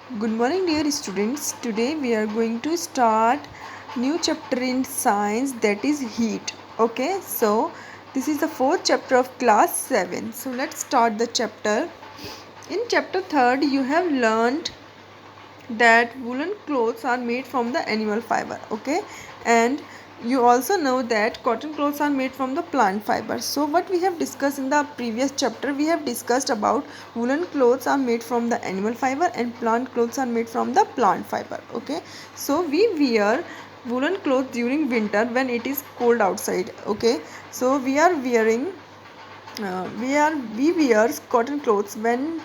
Good morning, dear students. Today we are going to start new chapter in science, that is heat. Okay, so this is the fourth chapter of class 7. So let's start the chapter. In chapter 3rd, you have learned that woolen clothes are made from the animal fiber. Okay, and you also know that cotton clothes are made from the plant fiber. So what we have discussed in the previous chapter, we have discussed about woolen clothes are made from the animal fiber and plant clothes are made from the plant fiber. Okay, so we wear woolen clothes during winter when it is cold outside. Okay, so we wear cotton clothes when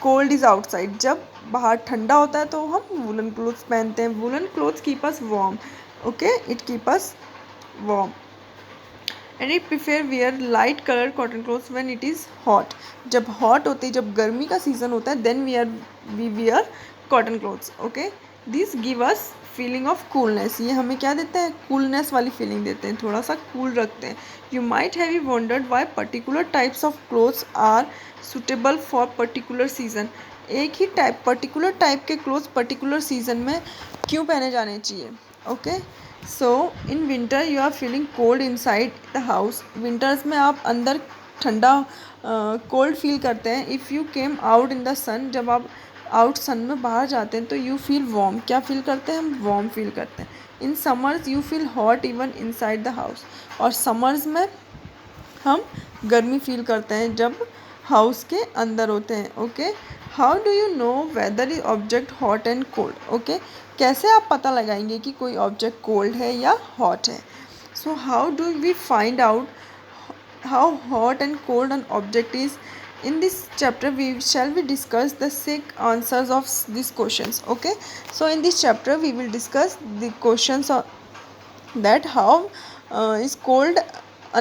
cold is outside. जब बाहर ठंडा होता है तो हम woollen clothes पहनते हैं. Woollen clothes keep us warm. Okay, it keep us warm. And it prefer wear light colour cotton clothes when it is hot. जब हॉट होती है, जब गर्मी का सीज़न होता है, then we wear cotton clothes. Okay, this give us feeling of coolness. ये हमें क्या देते हैं? कूलनेस वाली फीलिंग देते हैं, थोड़ा सा कूल रखते हैं. You might have you wondered why particular types of clothes are suitable for particular season. एक ही पर्टिकुलर टाइप के क्लोथ्स पर्टिकुलर सीजन में क्यों पहने जाने चाहिए. Okay, so in winter you are feeling cold inside the house. Winters में आप अंदर ठंडा कोल्ड फील करते हैं. If you came out in the sun, जब आप आउट सन में बाहर जाते हैं तो यू फील वार्म. क्या फील करते हैं? हम वार्म फील करते हैं. In summers you feel hot even inside the house. और समर्स में हम गर्मी फील करते हैं जब हाउस के अंदर होते हैं. Okay, how do you know whether is object hot and cold. Okay, कैसे आप पता लगाएंगे कि कोई ऑब्जेक्ट कोल्ड है या हॉट है. So how do we find out how hot and cold an object is. In this chapter we discuss the six answers of these questions. Okay, so in this chapter we will discuss the questions that how is cold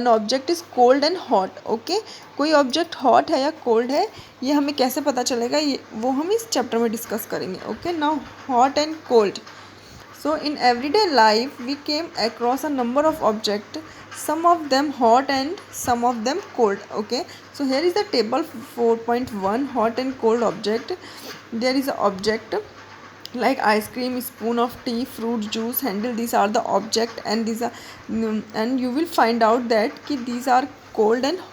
an object is cold and hot. Okay, कोई object hot है या cold है, ये हमें कैसे पता चलेगा, ये वो हम इस चैप्टर में डिस्कस करेंगे. Okay, now hot and cold. So in everyday life we came across a number of objects, some of them hot and some of them cold. Okay, so here is the table 4.1 hot and cold object. There is a object like ice cream, spoon of tea, fruit juice, handle. These are the object and these are and you will find out that these are cold and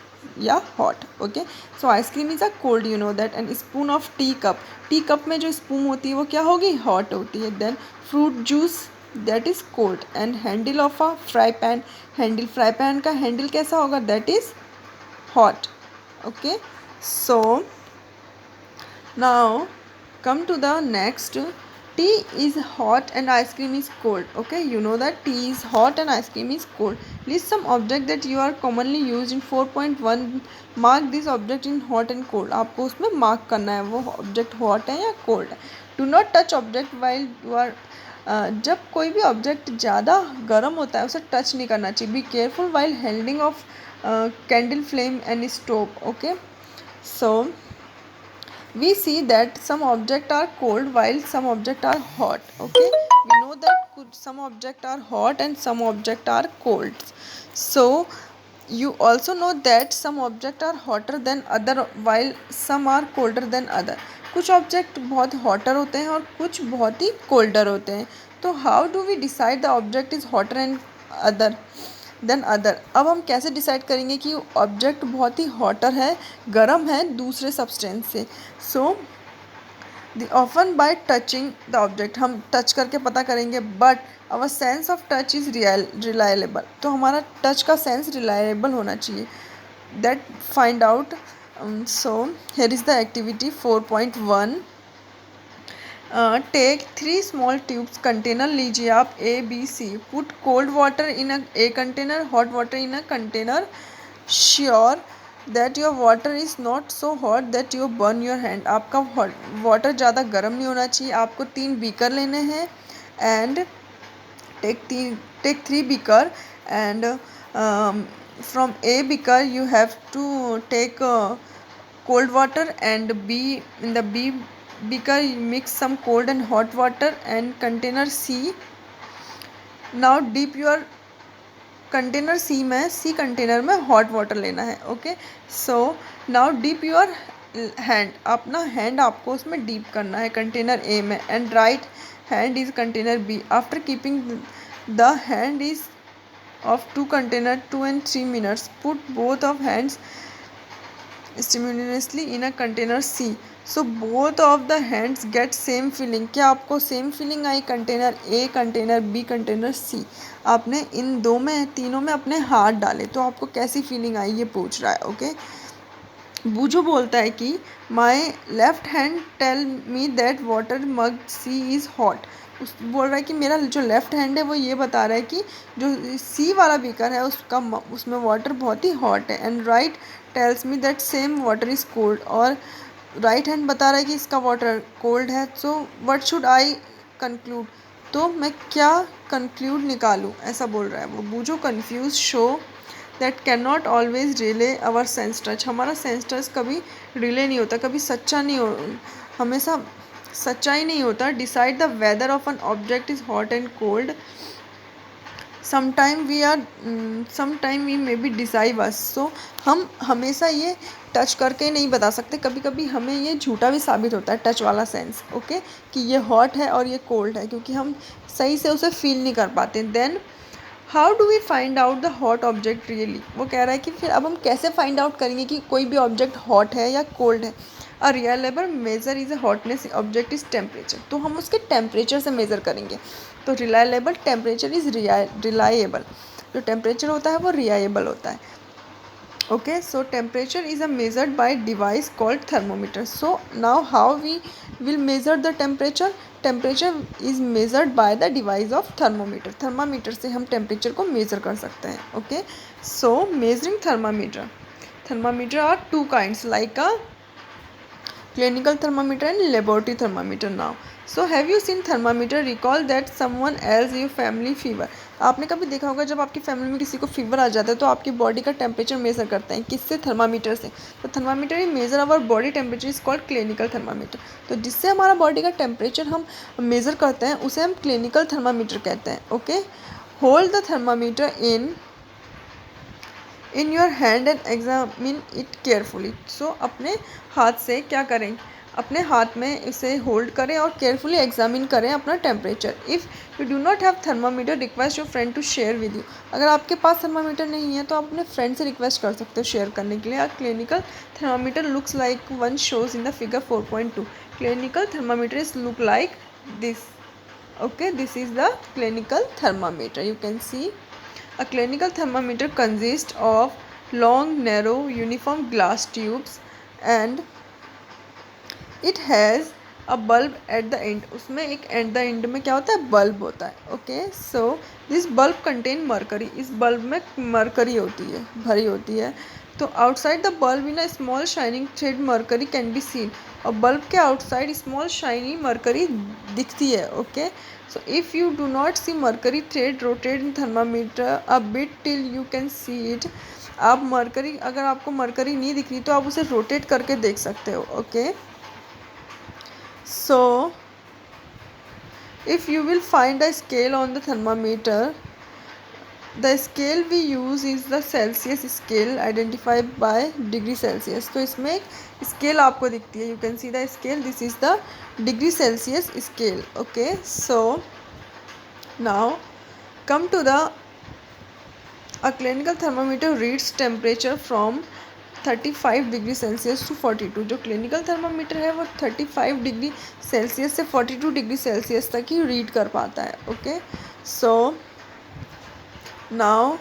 hot. Okay, so ice cream is a cold, you know that. And spoon of tea cup में जो spoon होती है वो क्या होगी? hot होती है. then fruit juice, that is cold. and handle of a fry pan, fry pan का handle कैसा होगा? that is hot. Okay, so now come to the next. Tea is hot and ice cream is cold. Okay, you know that tea is hot and ice cream is cold. List some object that you are commonly used in 4.1. Mark this object in hot and cold. आपको उसमें mark करना है वो object hot है या cold है. Do not touch object while you are जब कोई भी ऑब्जेक्ट ज़्यादा गर्म होता है उसे टच नहीं करना चाहिए. Be careful while holding of candle flame and stove. Okay, so we see that some objects are cold while some objects are hot. Okay, we know that some objects are hot and some objects are cold. So you also know that some objects are hotter than other while some are colder than other. कुछ object बहुत hotter होते हैं और कुछ बहुत ही colder होते हैं. तो how do we decide the object is hotter and other than other. अब हम कैसे डिसाइड करेंगे कि ऑब्जेक्ट बहुत ही हॉटर है, गर्म है दूसरे सब्सटेंस से. So the often by touching the object, हम टच करके पता करेंगे. But our sense of touch is reliable. तो हमारा टच का सेंस रिलायबल होना चाहिए. That find out. So here is the activity 4.1. Take 3 small tubes. Container लीजिए आप ABC. Put cold water in a container, hot water in a container. Sure that your water is not so hot that you burn your hand. आपका water ज़्यादा गर्म नहीं होना चाहिए. आपको 3 beaker लेने हैं. And take 3 beaker and from A beaker you have to take cold water, and in the B beaker you mix some cold and hot water. and container C, now dip your container C में hot water लेना है. Okay, so now dip your hand, अपना hand आपको उसमें dip करना है container A में, and right hand is container B. After keeping the hand is of two container 2 and 3 minutes, put both of hands simultaneously in a container C, so both of the hands get same feeling। क्या आपको same feeling आई container A, container B, container C? आपने इन दो में तीनों में अपने हाथ डाले तो आपको कैसी फीलिंग आई ये पूछ रहा है। ओके, बूझो बोलता है कि my left hand tell me that water mug C is hot. उस बोल रहा है कि मेरा जो लेफ्ट हैंड है वो ये बता रहा है कि जो सी वाला बीकर है उसमें वाटर बहुत ही हॉट है। And right tells me that same water is cold, और राइट हैंड बता रहा है कि इसका वाटर कोल्ड है। So what should I conclude, तो मैं क्या कंक्लूड निकालूँ, ऐसा बोल रहा है वो। बूझो confuse show that can not always rely our sense touch. हमारा सेंस टच कभी रिले नहीं होता, कभी सच्चा नहीं हो, हमेशा सच्चाई नहीं होता। Decide the whether of an object is hot and cold, sometime we may be deceive us. So हम हमेशा ये टच करके नहीं बता सकते, कभी कभी हमें ये झूठा भी साबित होता है टच वाला सेंस। ओके, कि ये हॉट है और ये कोल्ड है, क्योंकि हम सही से उसे फील नहीं कर पाते। Then how do we find out the hot object really, वो कह रहा है कि फिर अब हम कैसे फाइंड आउट करेंगे कि कोई भी ऑब्जेक्ट हॉट है या कोल्ड है। A reliable measure is a hotness object is temperature, तो हम उसके टेम्परेचर से मेज़र करेंगे। तो रिलायबल टेम्परेचर इज रिलायबल, जो टेम्परेचर होता है वो रिलायबल होता है। Okay, so temperature is a measured by device called thermometer. So now how we will measure the temperature, temperature is measured by the device of thermometer. Thermometer से हम temperature को measure कर सकते हैं। Okay, so measuring thermometer, thermometer are two kinds like a clinical thermometer and laboratory thermometer now. So have you seen thermometer recall that someone else your family fever? आपने कभी देखा होगा जब आपकी फैमिली में किसी को फीवर आ जाता है तो आपकी बॉडी का टेम्परेचर मेज़र करते हैं किससे, थर्मामीटर से। तो थर्मामीटर ही measure our body temperature is called clinical thermometer. तो जिससे हमारा बॉडी का टेम्परेचर हम मेज़र करते हैं उसे हम क्लिनिकल थर्मामीटर कहते हैं। Okay, hold the thermometer in your hand and examine it carefully. So अपने हाथ से क्या करें, अपने हाथ में इसे होल्ड करें और केयरफुली एग्जामिन करें अपना temperature. If you do not have thermometer request your friend to share with you. अगर आपके पास थर्मामीटर नहीं है तो आप अपने फ्रेंड से रिक्वेस्ट कर सकते हो शेयर करने के लिए। A clinical thermometer looks like one shows in the figure 4.2। Clinical thermometer is look like this. Okay, this is the clinical thermometer, you can see. A clinical thermometer consists of long, narrow, uniform glass tubes and it has a bulb at the end। उसमें एक at the end में क्या होता है, bulb होता है। Okay, so this bulb contain mercury, इस bulb में मरकरी होती है, भरी होती है। तो outside the bulb in a small shining thread mercury can be seen, और बल्ब के आउटसाइड स्मॉल शाइनी मरकरी दिखती है। Okay, so if you do not see mercury thread rotate in thermometer a bit till you can see it। आप mercury, अगर आपको mercury नहीं दिख रही तो आप उसे रोटेट करके देख सकते हो। Okay, so if you will find a scale on the thermometer, the scale we use is the Celsius scale identified by degree Celsius। तो इसमें एक स्केल आपको दिखती है, you can see the scale, this is the degree Celsius scale। okay, so now come to the a clinical thermometer reads temperature from 35 degree Celsius to 42। जो clinical thermometer है वो 35 degree Celsius से 42 degree Celsius तक ही read कर पाता है। Okay, so now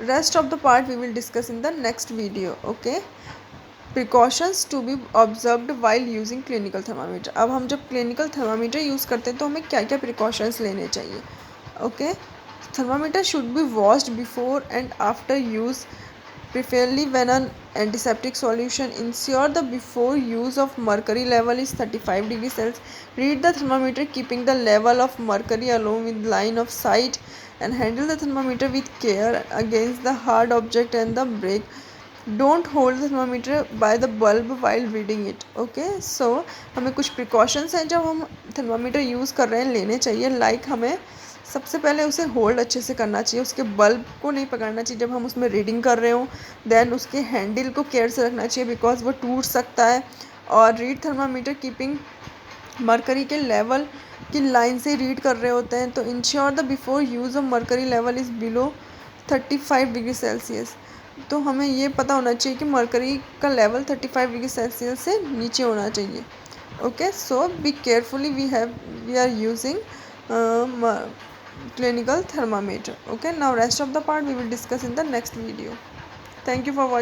rest of the part we will discuss in the next video। okay, precautions to be observed while using clinical thermometer। अब हम जब clinical thermometer यूज़ करते हैं तो हमें क्या क्या precautions लेने चाहिए। okay, thermometer should be washed before and after use, preferably when an antiseptic solution। ensure the before use of mercury level is 35 degrees Celsius। read the thermometer keeping the level of mercury along with line of sight and handle the thermometer with care against the hard object and the break। don't hold the thermometer by the bulb while reading it। okay, so हमें कुछ precautions हैं जब हम thermometer use कर रहे हैं लेने चाहिए। like हमें सबसे पहले उसे होल्ड अच्छे से करना चाहिए, उसके बल्ब को नहीं पकड़ना चाहिए जब हम उसमें रीडिंग कर रहे हो। देन उसके हैंडल को केयर से रखना चाहिए बिकॉज वो टूट सकता है। और रीड थर्मामीटर कीपिंग मरकरी के लेवल की लाइन से रीड कर रहे होते हैं। तो ensure the before use of mercury level is below 35 degree Celsius. तो हमें ये पता होना चाहिए कि मरकरी का लेवल 35 डिग्री सेल्सियस से नीचे होना चाहिए। Okay, so be carefully we are using clinical thermometer. Okay, now rest of the part we will discuss in the next video. Thank you for watching.